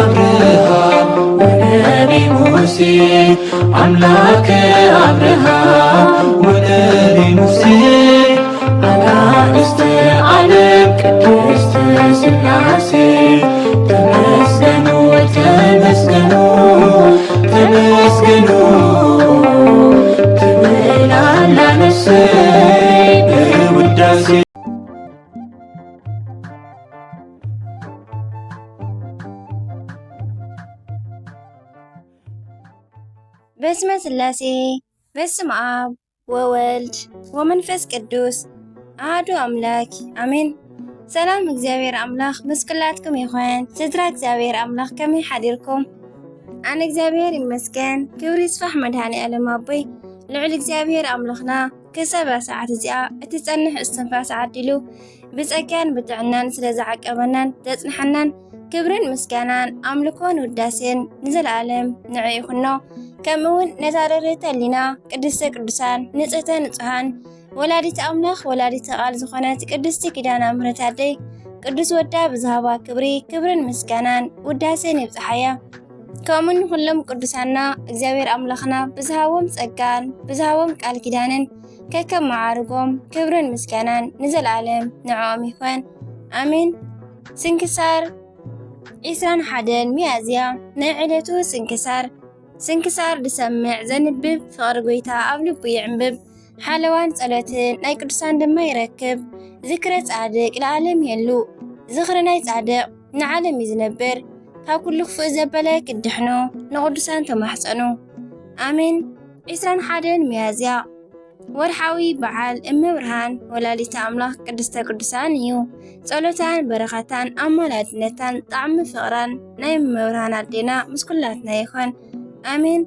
አብርሃም ወነቢ ሙሴ አምላከ አብርሃም ወነቢ ሙሴ አጋዕዝተ ዓለም ቅድስት ሥላሴ ተመስገኑ ተመስገኑ ተመስገኑ ትበላላነሰ በውዳሴ በስመ ሥላሴ በስመ አብ ወወልድ ወመንፈስ ቅዱስ አሐዱ አምላክ አሜን። ሰላም እግዚአብሔር አምላኽ ምስ ኩላትኩም ይኹን። ስድራ እግዚአብሔር አምላኽ ከመይ ሓዲርኩም? ኣነ እግዚአብሔር ይመስገን። ክብሪ ይስፋሕ መድኃኔዓለም ኣቦይ ልዑል እግዚአብሔር ኣምላኽና ክሳብ ሰዓት እዚኣ እትጸንሕ እስትንፋስ ዓዲሉ ብጸጋን ብጥዕናን ስለ ዝዓቀበናን ዘጽንሐናን ክብርን ምስጋናን ኣምልኮን ውዳሴን ንዘለዓለም ንዕ ይኹኖ። ከምኡውን ነታ ርርህቲ ህሊና ቅድስተ ቅዱሳን ንጽህተ ንጹሃን ወላዲተ ኣምላኽ ወላዲተ ቃል ዝኾነት ቅድስቲ ኪዳነ ምሕረት ኣደይ ቅዱስ ወዳ ብዝሃባ ክብሪ ክብርን ምስጋናን ውዳሴን ይብጽሓያ። ከምኡን ኩሎም ቅዱሳና እግዚአብሔር ኣምላኽና ብዝሃቦም ጸጋን ብዝሃቦም ቃል ኪዳንን ከከም መዓርጎም ክብርን ምስጋናን ንዘለዓለም ንዕኦም ይኹን ኣሜን። ስንክሳር 21 ሚያዝያ ናይ ዕለቱ ስንክሳር ድሰምዕ ዘንብብ ፍቕሪ ጎይታ ኣብ ልቡ ይዕንብብ ሓለዋን ጸሎትን ናይ ቅዱሳን ድማ ይረክብ። ዝክረ ጻድቅ ለዓለም የሉ ዝኽሪ ናይ ጻድቅ ንዓለም እዩ ዝነብር። ካብ ኩሉ ክፉእ ዘበለ ክድሕኑ ንቅዱሳን ተማሕፀኑ ኣሜን። 21 ሚያዝያ ወርሓዊ በዓል እመብርሃን ወላዲተ ኣምላኽ ቅድስተ ቅዱሳን እዩ። ጸሎታን በረኸታን ኣማላድነታን ጣዕሚ ፍቕራን ናይ እመብርሃን ኣዴና ምስ ኩላትና ይኹን ኣሜን።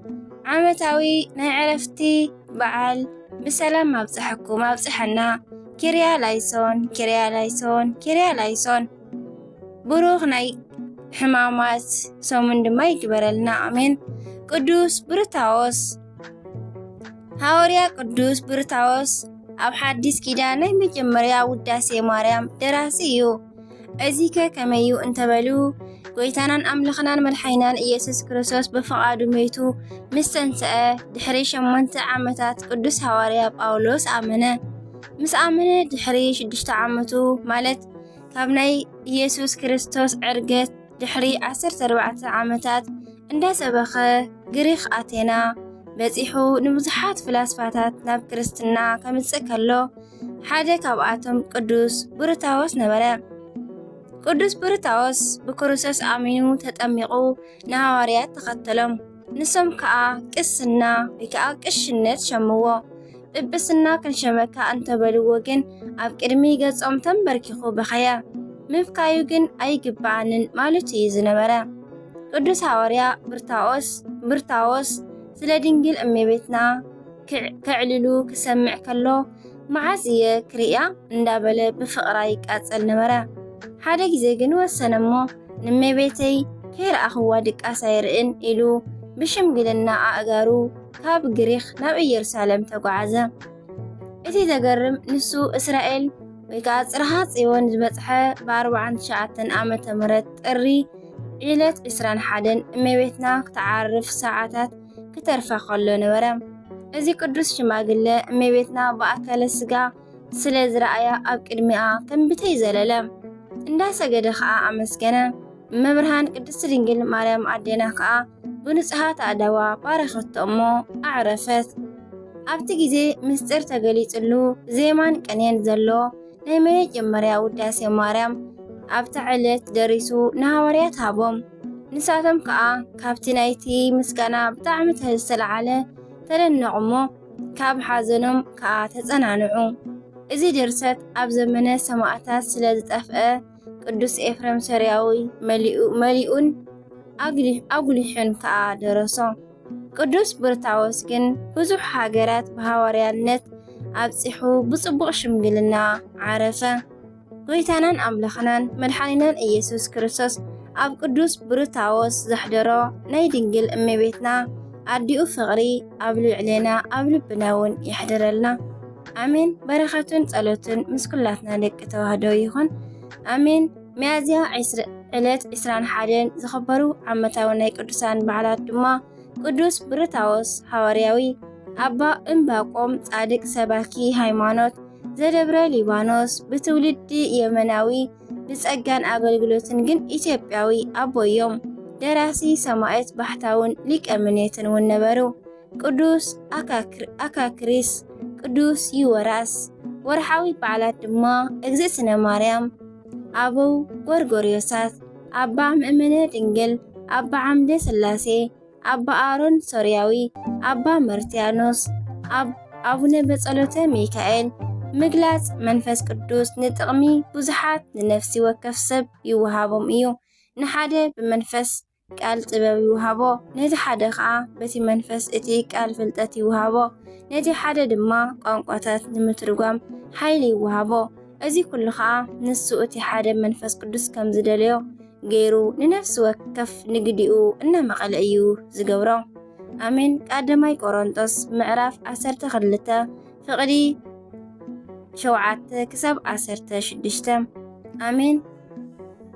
ዓመታዊ ናይ ዕረፍቲ በዓል ብሰላም ኣብፅሐኩም ኣብፅሐና። ኪርያ ላይሶን ኪርያ ላይሶን ኪርያ ላይሶን። ብሩኽ ናይ ሕማማት ሰሙን ድማ ይግበረልና ኣሜን። ቅዱስ ብርታዎስ ሐዋርያ ቅዱስ ብርታዎስ ኣብ ሓዲስ ኪዳን ናይ መጀመርያ ውዳሴ ማርያም ደራሲ እዩ። እዚ ከመዩ እንተበሉ ጎይታናን ኣምላኽናን መድሓኒናን ኢየሱስ ክርስቶስ ብፍቓዱ ሞይቱ ምስ ተንስአ ድሕሪ 8 ዓመታት ቅዱስ ሐዋርያ ጳውሎስ ኣመነ። ምስ ኣመነ ድሕሪ 6 ዓመቱ ማለት ካብ ናይ ኢየሱስ ክርስቶስ ዕርገት ድሕሪ 14 ዓመታት እንዳሰበኸ ግሪኽ ኣቴና በፂሑ ንብዙሓት ፍላስፋታት ናብ ክርስትና ከምጽእ ከሎ ሓደ ካብኣቶም ቅዱስ ብርታዎስ ነበረ። ቅዱስ ብርታዎስ ብክርስቶስ ኣሚኑ ተጠሚቑ ንሐዋርያት ተኸተሎም። ንሶም ከዓ ቅስና ወይ ከዓ ቅሽነት ሸምዎ። ጵጵስና ክንሸመካ እንተበልዎ ግን ኣብ ቅድሚ ገጾም ተንበርኪኹ በኸያ። ምፍካዩ ግን ኣይግባኣንን ማለት እዩ ዝነበረ። ቅዱስ ሐዋርያ ብርታዎስ ስለ ድንግል እመቤትና ክዕልሉ ክሰምዕ ከሎ መዓዝ እየ ክሪያ እንዳበለ ብፍቕራ ይቃጸል ነበረ። ሓደ ግዜ ግን ወሰነ እሞ ንእመቤተይ ከይረኣኽዋ ድቃስ ኣይርእን ኢሉ ብሽምግልና ኣእጋሩ ካብ ግሪኽ ናብ ኢየሩሳሌም ተጓዓዘ። እቲ ዘገርም ንሱ እስራኤል ወይ ከዓ ጽርሐ ጽዮን ዝበጽሐ ብ49 ዓመተ ምህረት ጥሪ ዕለት 21 እመቤትና ክትዓርፍ ሰዓታት ክተርፋ ከሎ ነበረ። እዚ ቅዱስ ሽማግለ እመቤትና ብኣካለ ስጋ ስለ ዝረኣያ ኣብ ቅድሚኣ ከንብተይ ዘለለ እንዳሰገደ ከዓ ኣመስገነ። እመብርሃን ቅድስቲ ድንግል ማርያም ኣዴና ከዓ ብንጹሃት ኣእዳዋ ባረኸቶ እሞ ኣዕረፈት። ኣብቲ ግዜ ምስጢር ተገሊጽሉ ዜማን ቅኔን ዘሎ ናይ መጀመርያ ውዳሴ ማርያም ኣብታ ዕለት ደሪሱ ንሐዋርያት ሃቦም። ንሳቶም ከዓ ካብቲ ናይቲ ምስጋና ብጣዕሚ ዝተለዓለ ተደነቑ እሞ ካብ ሓዘኖም ከዓ ተጸናንዑ። እዚ ድርሰት ኣብ ዘመነ ሰማዕታት ስለ ዝጠፍአ ቅዱስ ኤፍሬም ሶርያዊ መሊኡን ኣጉሊሑን ከዓ ደረሶ። ቅዱስ ብርታዎስ ግን ብዙሕ ሃገራት ብሐዋርያነት ኣብፂሑ ብጽቡቕ ሽምግልና ዓረፈ። ጎይታናን ኣምላኽናን መድሓኒናን ኢየሱስ ክርስቶስ ኣብ ቅዱስ ብርታዎስ ዘሕደሮ ናይ ድንግል እመቤትና ኣዲኡ ፍቕሪ ኣብ ልዕሌና ኣብ ልብና እውን ይሕደረልና ኣሜን። በረኸቱን ጸሎቱን ምስ ኩላትና ደቂ ተዋህዶ ይኹን ኣሜን። ሚያዝያ ዕለት 21 ዝኽበሩ ዓመታዊ ናይ ቅዱሳን በዓላት ድማ ቅዱስ ብርታዎስ ሐዋርያዊ፣ አባ ዕምባቆም ጻድቅ ሰባኪ ሃይማኖት ዘደብረ ሊባኖስ ብትውልዲ የመናዊ ብጸጋን አገልግሎትን ግን ኢትዮጵያዊ አቦዮም ደራሲ ሰማዕት ባህታውን ሊቀ ምኔትን እውን ነበሩ። ቅዱስ አካክሪስ፣ ቅዱስ ይወራስ። ወርሓዊ በዓላት ድማ እግዝእትነ ማርያም፣ አበው ጎርጎርዮሳት፣ አባ ምእመነ ድንግል፣ አባ ዓምደ ሥላሴ፣ አባ አሮን ሶርያዊ፣ አባ መርትያኖስ፣ አቡነ በጸሎተ ሚካኤል። ምግላጽ መንፈስ ቅዱስ ንጥቕሚ ብዙሓት ንነፍሲ ወከፍ ሰብ ይወሃቦም እዩ። ንሓደ ብመንፈስ ቃል ጥበብ ይውሃቦ፣ ነቲ ሓደ ከዓ በቲ መንፈስ እቲ ቃል ፍልጠት ይውሃቦ፣ ነቲ ሓደ ድማ ቋንቋታት ንምትርጓም ሓይሊ ይውሃቦ። እዚ ኩሉ ከዓ ንሱ እቲ ሓደ መንፈስ ቅዱስ ከም ዝደልዮ ገይሩ ንነፍሲ ወከፍ ንግዲኡ እናመቐለ እዩ ዝገብሮ። አሜን። ቀዳማይ ቆሮንቶስ ምዕራፍ 12 ፍቕዲ 7 ክሳብ 16 አሜን።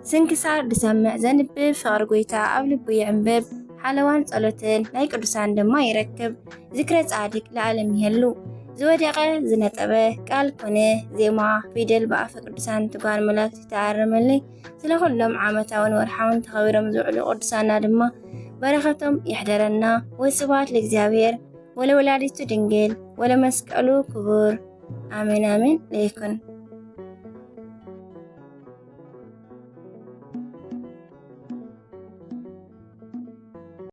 ስንክሳር ድሰምዕ ዘንብብ ፍቕሪ ጎይታ ኣብ ልቡ ይዕንብብ፣ ሓለዋን ጸሎትን ናይ ቅዱሳን ድማ ይረክብ። ዝክረ ጻድቅ ለዓለም ይሄሉ። ዝወደቐ ዝነጠበ ቃል ኮነ ዜማ ፊደል ብኣፈ ቅዱሳን ትጓን መላእክቲ ተኣርመለይ። ስለኹሎም ዓመታውን ወርሓውን ተኸቢሮም ዝውዕሉ ቅዱሳና ድማ በረኸቶም ይሕደረና። ወስብሐት ለእግዚአብሔር ወለወላዲቱ ድንግል ወለመስቀሉ ክቡር አሜን አሜን ለይኩን።